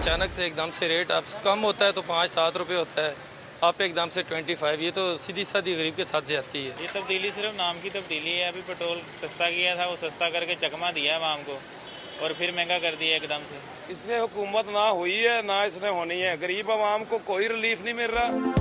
अचानक से एकदम से रेट अब कम होता है तो 5-7 रुपये होता है, आप एकदम से 25, ये तो सीधी सादी गरीब के साथ जाती है। ये तब्दीली सिर्फ नाम की तब्दीली है। अभी पेट्रोल सस्ता किया था, वो सस्ता करके चकमा दिया है आवाम को और फिर महंगा कर दिया एकदम से। इससे हुकूमत ना हुई है ना इसने होनी है, गरीब आवाम को कोई रिलीफ नहीं मिल रहा।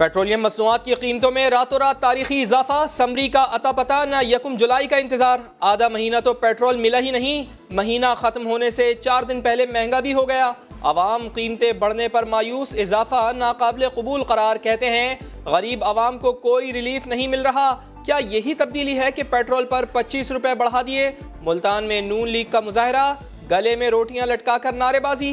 पेट्रोलियम मसनूआत की कीमतों में रातों रात तारीखी इजाफा, समरी का अता पता न 1 जुलाई का इंतजार। आधा महीना तो पेट्रोल मिला ही नहीं, महीना खत्म होने से 4 दिन पहले महंगा भी हो गया। अवाम कीमतें बढ़ने पर मायूस, इजाफा नाकाबिल कबूल करार। कहते हैं गरीब आवाम को कोई रिलीफ नहीं मिल रहा। क्या यही तब्दीली है कि पेट्रोल पर 25 रुपए बढ़ा दिए? मुल्तान में नून लीग का मुजाहरा, गले में रोटियां लटका कर नारेबाजी।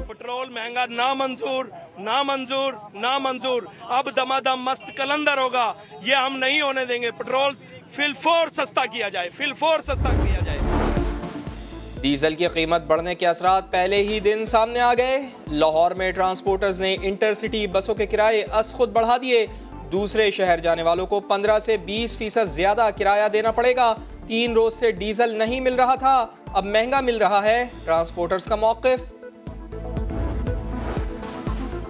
पेट्रोल महंगा ना मंजूर, ना मंजूर, ना मंजूर। अब दमादम मस्त कलंदर होगा, ये हम नहीं होने देंगे। पेट्रोल फिलफोर सस्ता किया जाए, फिलफोर सस्ता किया जाए। डीजल की कीमत बढ़ने के असरात पहले ही दिन सामने आ गए। लाहौर में ट्रांसपोर्टर्स ने इंटरसिटी बसों के किराए अस खुद बढ़ा दिए। दूसरे शहर जाने वालों को 15 से 20% ज्यादा किराया देना पड़ेगा। 3 रोज से डीजल नहीं मिल रहा था, अब महंगा मिल रहा है। ट्रांसपोर्टर्स का मौक़िफ़।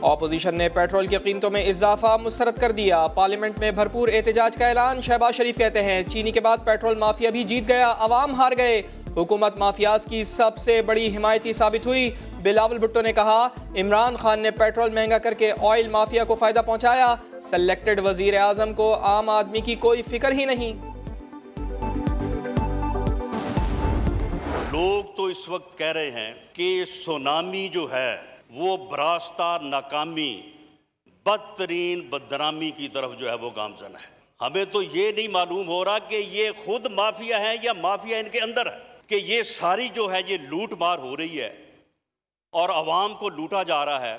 ऑपोजिशन ने पेट्रोल की कीमतों में इजाफा मुस्तरद कर दिया। पार्लियामेंट में भरपूर एहतजाज का ऐलान। शहबाज शरीफ कहते हैं चीनी के बाद पेट्रोल माफिया भी जीत गया, अवाम हार गए। हुकूमत माफियाज की सबसे बड़ी हिमायती साबित हुई। बिलावल भुट्टो ने कहा इमरान खान ने पेट्रोल महंगा करके ऑयल माफिया को फायदा पहुंचाया। सेलेक्टेड वजीर आजम को आम आदमी की कोई फिक्र ही नहीं। लोग तो इस वक्त कह रहे हैं कि सुनामी जो है वो बरास्ता नाकामी, बदतरीन बदनामी की तरफ जो है वो गामजन है। हमें तो ये नहीं मालूम हो रहा कि ये खुद माफिया है या माफिया इनके अंदर है, कि ये सारी जो है ये लूट मार हो रही है और अवाम को लूटा जा रहा है।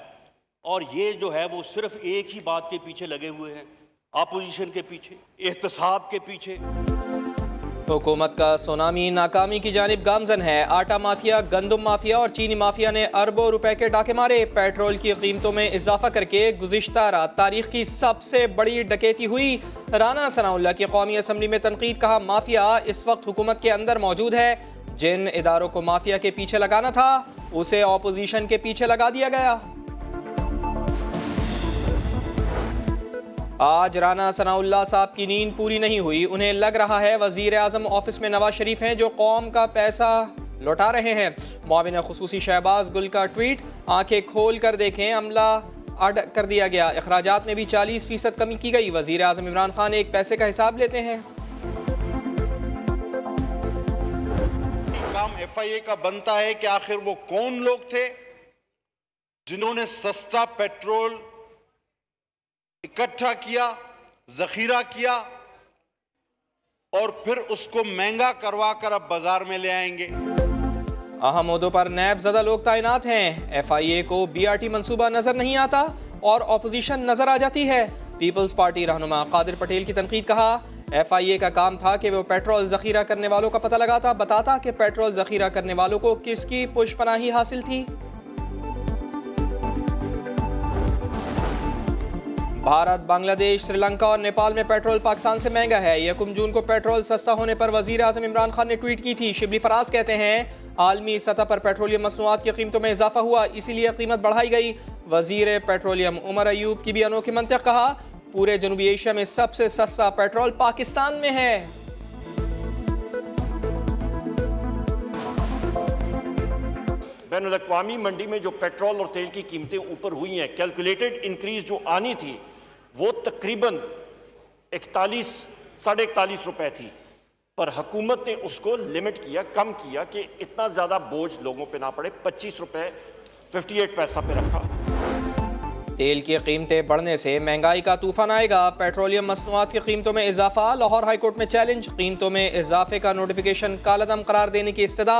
और ये जो है वो सिर्फ एक ही बात के पीछे लगे हुए हैं, अपोजिशन के पीछे, एहतसाब के पीछे। हुकूमत का सुनामी नाकामी की जानिब गामजन है। आटा माफिया, गंदम माफिया और चीनी माफिया ने अरबों रुपए के डाके मारे। पेट्रोल की कीमतों में इजाफा करके गुज़िश्ता रात तारीख की सबसे बड़ी डकैती हुई। राना सनाउल्लाह की कौमी असम्बली में तनकीद। कहा माफिया इस वक्त हुकूमत के अंदर मौजूद है। जिन इदारों को माफिया के पीछे लगाना था उसे ऑपोजिशन के पीछे लगा दिया गया। आज राना सनाउल्लाह साहब की नींद पूरी नहीं हुई। उन्हें लग रहा है वजीर आजम ऑफिस में नवाज शरीफ हैं जो कौम का पैसा लौटा रहे हैं। मुआविन खुसूसी शहबाज गुल का ट्वीट, आंखें खोल कर देखें, अमला अड कर दिया गया। अखराजात में भी 40% कमी की गई। वजीर आजम इमरान खान एक पैसे का हिसाब लेते हैं। काम FIA का बनता है कि आखिर वो कौन लोग थे जिन्होंने सस्ता पेट्रोल इकट्ठा किया, जखीरा किया और फिर उसको महंगा करवा कर अब बाजार में ले आएंगे। अहम ओहदों पर नैब ज़दा लोग तैनात हैं। FIA को BRT मंसूबा नजर नहीं आता और ऑपोजिशन नजर आ जाती है। पीपल्स पार्टी रहनुमा कादिर पटेल की तनकीद। कहा FIA का काम था कि वो पेट्रोल जखीरा करने वालों का पता लगाता, बताता कि पेट्रोल जखीरा करने वालों को किसकी पुष्पनाही हासिल थी। भारत, बांग्लादेश, श्रीलंका और नेपाल में पेट्रोल पाकिस्तान से महंगा है। 1 जून को पेट्रोल सस्ता होने पर वजीर आजम इमरान खान ने ट्वीट की थी। शिबली फराज कहते हैं आलमी सतह पर पेट्रोलियम मसनूआत की कीमतों में इजाफा हुआ, इसीलिए कीमत बढ़ाई गई। वजीर पेट्रोलियम उमर अयूब की भी अनोखी मंतक। कहा पूरे जनूबी एशिया में सबसे सस्ता पेट्रोल पाकिस्तान में है। बैनुल-अक़वामी मंडी में जो पेट्रोल और तेल की कीमतें ऊपर हुई हैं, कैलकुलेटेड इंक्रीज जो आनी थी वो तकरीबन 41 साढ़े 41 रुपए थी, पर हुकूमत ने उसको लिमिट किया, कम किया कि इतना ज़्यादा बोझ लोगों पे ना पड़े। 25 रुपए 58 पैसा पे रखा। तेल की कीमतें बढ़ने से महंगाई का तूफान आएगा। पेट्रोलियम मसनूआत की कीमतों में इजाफा। लाहौर हाईकोर्ट में चैलेंज। कीमतों में इजाफे का नोटिफिकेशन कालादम करार देने की इस्तदा।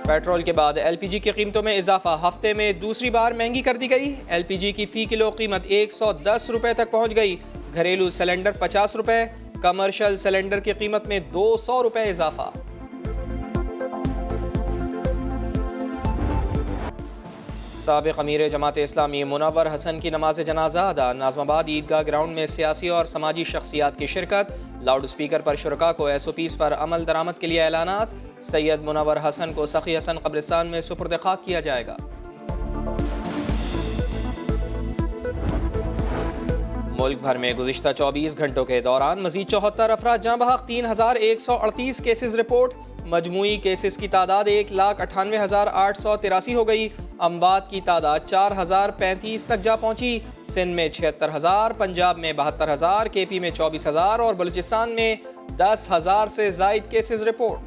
पेट्रोल के बाद LPG की कीमतों में इजाफा। हफ्ते में दूसरी बार महंगी कर दी गई। LPG की फ़ी किलो कीमत 110 रुपए तक पहुंच गई। घरेलू सिलेंडर 50 रुपए, कमर्शियल सिलेंडर की कीमत में 200 रुपए इजाफा। साबिक़ अमीर जमात इस्लामी मुनव्वर हसन की नमाज जनाजा अदा। नाज़माबाद ईदगाह ग्राउंड में सियासी और समाजी शख्सियात की शिरकत। लाउड स्पीकर पर शुरका को SOPs पर अमल दरामद के लिए ऐलानात। सैयद मुनव्वर हसन को सखी हसन कब्रिस्तान में सुपुर्द खाक किया जाएगा। मुल्क भर में गुज़िश्ता 24 घंटों के दौरान मज़ीद 74 अफराद जाँ बहक, 3138 केसेस रिपोर्ट। मजमूई केसेस की तादाद 1,98,883 हो गई। अम्बात की तादाद 4,035 तक जा पहुँची। सिंध में 76,000, पंजाब में 72,000, KP में 24,000 और बलूचिस्तान में 10,000 से ज़ायद केसेस रिपोर्ट।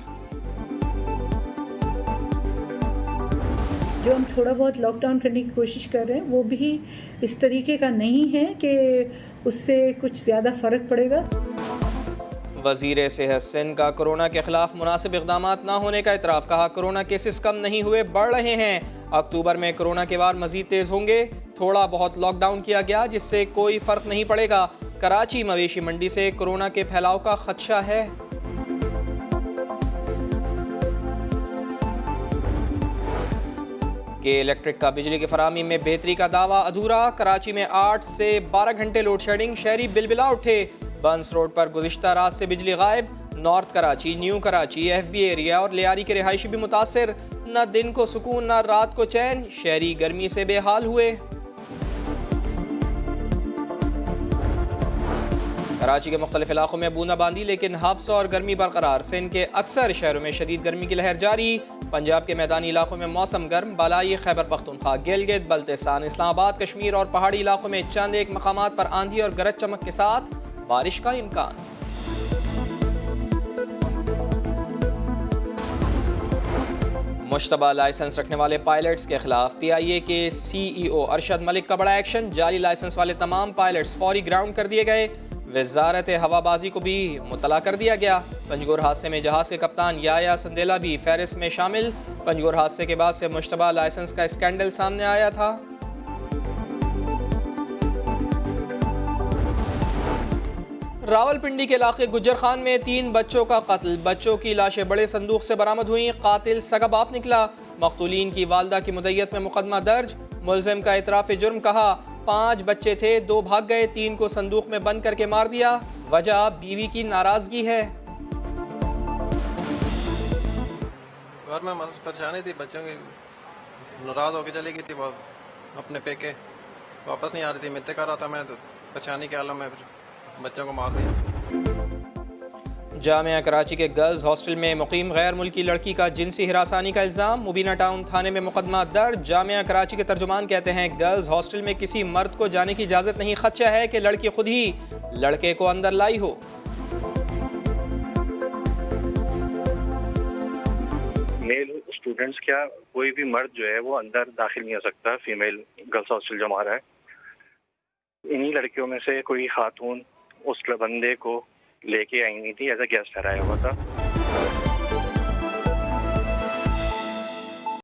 जो हम थोड़ा बहुत लॉकडाउन करने की कोशिश कर रहे हैं वो भी इस तरीके का नहीं है कि उससे कुछ ज़्यादा फ़र्क पड़ेगा। वज़ीर सेहत सिंध का कोरोना के खिलाफ मुनासिब इक़दामात न होने का इतराफ़। कहा कोरोना केसेस कम नहीं हुए, बढ़ रहे हैं। अक्टूबर में कोरोना के वार मज़ीद तेज़ होंगे। थोड़ा बहुत लॉकडाउन किया गया जिससे कोई फ़र्क नहीं पड़ेगा। कराची मवेशी मंडी से कोरोना के फैलाव का खदशा है। के इलेक्ट्रिक का बिजली की फराहमी में बेहतरी का दावा अधूरा। कराची में 8 से 12 घंटे लोड शेडिंग। शहरी बिलबिला उठे। बंस रोड पर गुज़िश्ता रात से बिजली गायब। North Karachi, new Karachi, FB area और लियारी के रिहायशी भी मुतासर। न दिन को सुकून न रात को चैन। शहरी गर्मी से बेहाल हुए। कराची के मुख्तलिफ इलाकों में बूंदाबांदी लेकिन हब्स और गर्मी बरकरार। सिंध के अक्सर शहरों में शदीद गर्मी की लहर जारी। पंजाब के मैदानी इलाकों में मौसम गर्म। बालाई खैबर पख्तूनख्वा, गिलगित बल्तिस्तान, इस्लामाबाद, कश्मीर और पहाड़ी इलाकों में चंद एक मकामात पर आंधी और गरज चमक के साथ बारिश का इम्कान। मुश्तबा लाइसेंस रखने वाले पायलट्स के खिलाफ PIA के CEO अरशद मलिक का बड़ा एक्शन। जाली लाइसेंस वाले तमाम पायलट्स फौरी ग्राउंड कर दिए गए। वजारत हवाबाजी को भी मुतला कर दिया गया। पंजगोर हादसे में जहाज के कप्तान याया संदेला भी फहरिस्त में शामिल। पंजगोर हादसे के बाद से मुश्तबा लाइसेंस का स्कैंडल सामने आया था। रावलपिंडी के इलाके गुज्जर खान में 3 बच्चों का कत्ल। बच्चों की लाशें बड़े संदूक से बरामद हुई। कातिल सगा बाप निकला। मकतूलीन की वालदा की मुद्दत में मुकदमा दर्ज। मुलजिम का इतराफ़ जुर्म। कहा 5 बच्चे थे, 2 भाग गए, 3 को संदूक में बंद करके मार दिया। वजह बीवी की नाराजगी है। घर में परेशानी थी, बच्चों की नाराज होकर चली गई थी। वो अपने पेके वापस नहीं आ रही थी। मिलते कर रहा था मैं, तो परेशानी के आलम में बच्चों को मार दिया। जामिया कराची के गर्ल्स हॉस्टल में मुकीम गैर मुल्की लड़की का जिनसी हिरासानी का इल्ज़ाम। मुबीना टाउन थाने में मुकदमा दर्ज। जामिया कराची के तर्जुमान कहते हैं गर्ल्स हॉस्टल में किसी मर्द को जाने की इजाज़त नहीं। खदशा है कि लड़की खुद ही लड़के को अंदर लाई हो। मेल स्टूडेंट्स क्या कोई भी मर्द जो है वो अंदर दाखिल नहीं हो सकता। फीमेल गर्ल्स हॉस्टल जो हमारा है, इन्हीं लड़कियों में से कोई खातून उस बंदे को लेके आई हुई थी, एज अ गेस्ट ठहराया हुआ था।